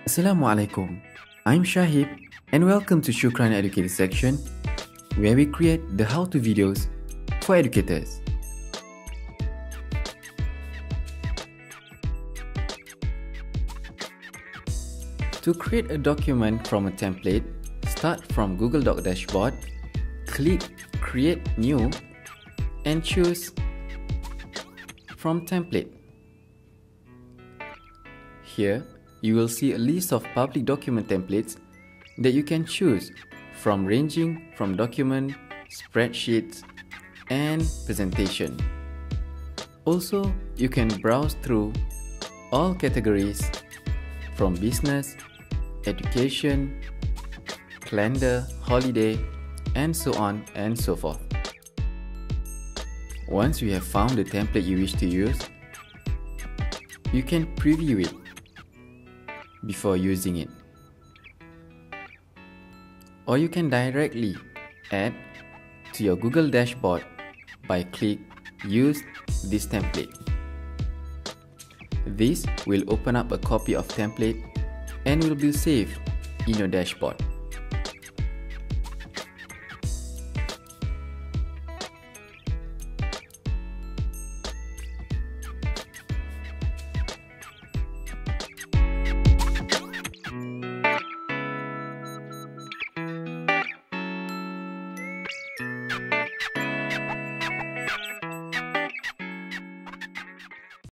Assalamualaikum. I'm Shahib and welcome to Shukran Educator section where we create the how-to videos for educators. To create a document from a template, start from Google Doc dashboard, click Create New and choose from Template. Here, you will see a list of public document templates that you can choose from ranging from document, spreadsheets, and presentation. Also, you can browse through all categories from business, education, calendar, holiday, and so on and so forth. Once you have found the template you wish to use, you can preview it before using it. Or you can directly add to your Google dashboard by click Use this template. This will open up a copy of template and will be saved in your dashboard.